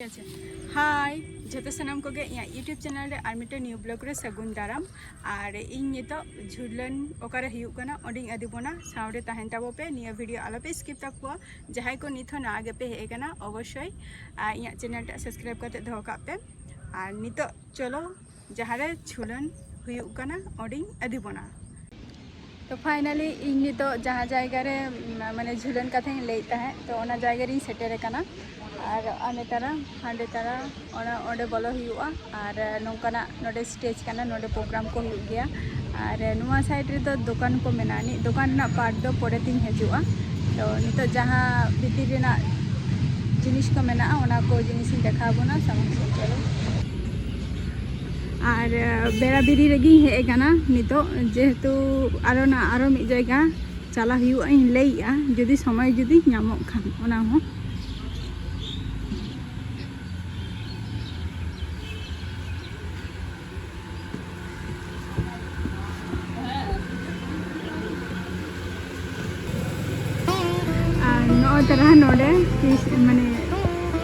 हाय जो सामान को यूट्यूब चैनल रे मिट्टे न्यू ब्लॉग रे सगुन दाराम और इन नित झुलन ओकारे हुयुकना ओडिंग अदिबोना सावरे तहन ताबो पे निया वीडियो आलोपे स्किप तकवा जहां को नित हो ना पे हेकना अवश्य इन चैनल टा सब्सक्राइब करते दो पे और नित चलो जहां रे झुलन हुयुकना ओडिंग अदिबोना। तो फाइनली इन नित जहाँ जगह रे माने झुलन कथा लैता है तो ओना जगह रे सेटेर कना और आने तारा हांडे तारा ओंडे बोलो हुआ और नौकाना नोडे स्टेज कना नोडे प्रोग्राम को हुई गया और नुआ साइड रे तो दुकान को मेनानी दुकान ना पार्ट दो पड़े तीन हजुआ तो नितो जहाँ भीतर रेना जिनिस को मेना ओना को जिनिस देखा बोना समझ चलो और बेड़ा बिरी रेगी हेगना नितो जेहेतु आरो मिद जायगा चला हुआ इन लैया जुदी समय जुदी नामो खान ओना हो तरह नोडे माने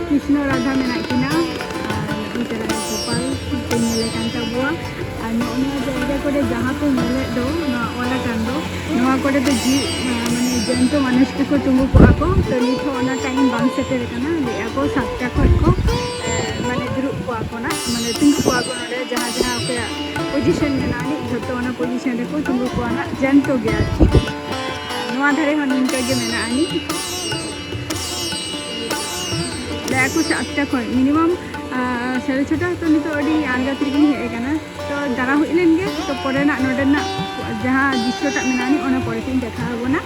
कृष्ण राधा मेना किना और तरह गोपाल को मेले कान ताबुआ और नोना जगह कोडे जहां को मेले दो ओला कान दो नोआ कोडे तो जी माने जंतो मानुष को तुंगु को आको तो निथो ओना टाइम बांग सेटेर कना ले आको 7टा खट को माने ग्रुप को आको ना माने तुंगु को आको नोडे जहां जहां पे पोजीशन मेनानी जतो ओना पोजीशन रे को तुंगु को ना जंतो गया नोआ धरे हो निंका के मेनानी को 7टा खन मिनिमाम 6:30 तो नितो अडी आंगा तिरगिन हेगना तो दारा हुइलेन गे तो परेना नोडेना जहां दृश्यटा मेनानी ओना परेतिन देखा होना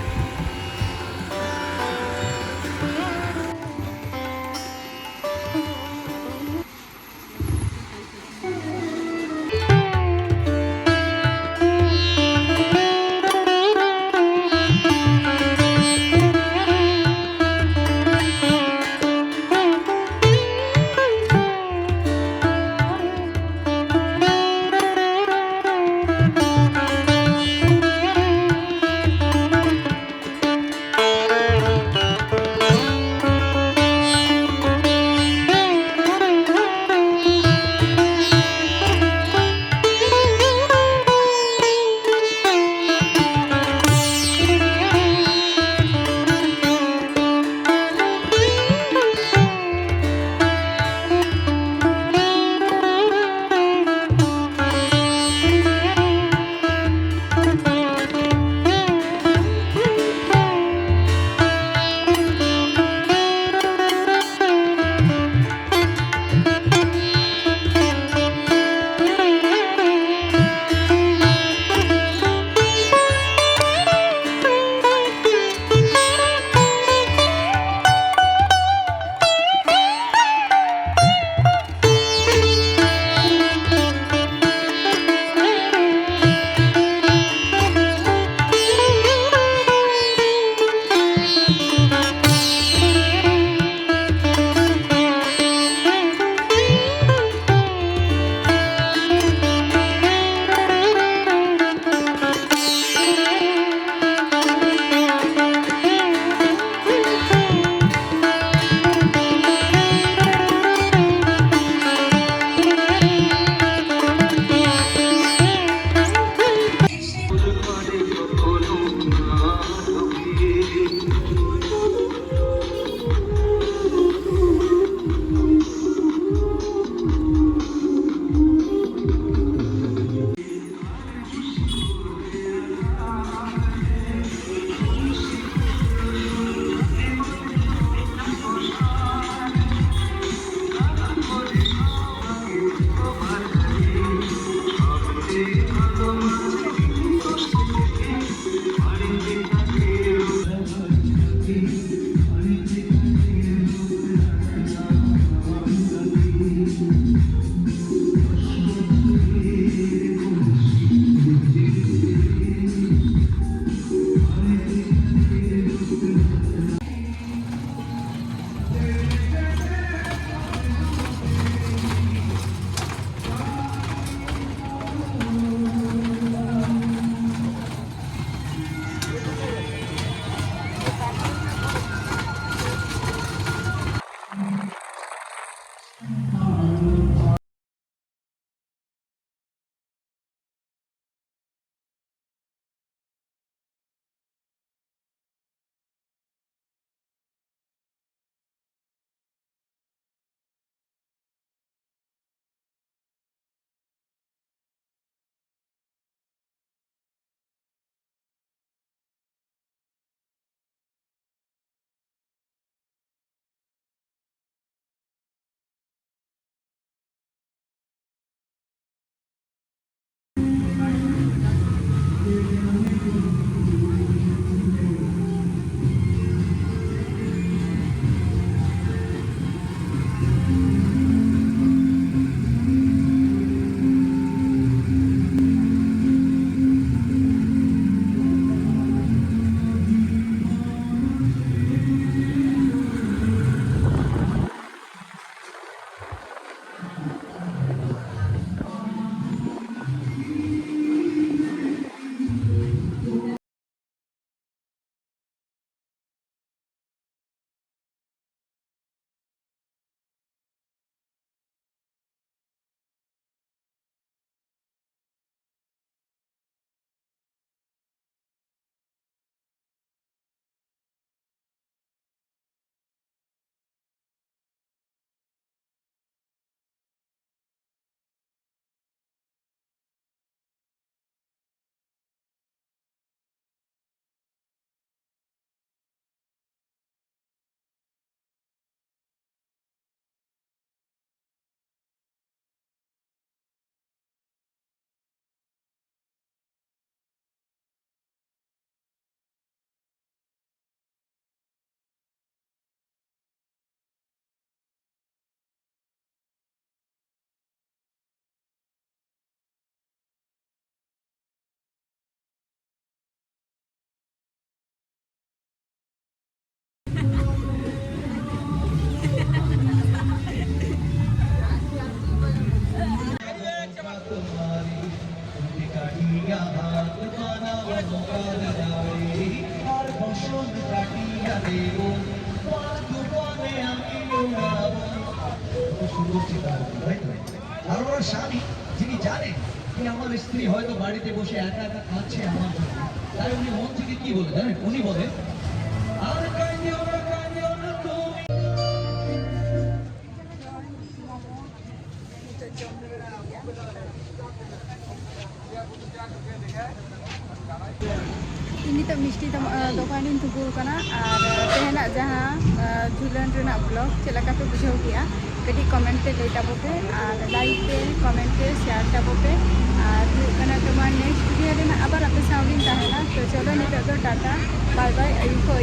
আর ওরা স্বামী যিনি জানেন যে আমার স্ত্রী হয়তো বাড়িতে বসে একা একা কাঁদছে আমার জন্য, তাই উনি মন থেকে কি বলে জানেন? উনি বলে আর কাঁদিও না তুমি। ini tak mesti dokan ini tunggu karena teh nak jaha Jhulan rena vlog celaka tu bujau dia jadi komen te lei tabo pe like te comment te share tabo pe karena teman next video rena abar ape saudin tahena to chalo ni to tata bye bye ayu ko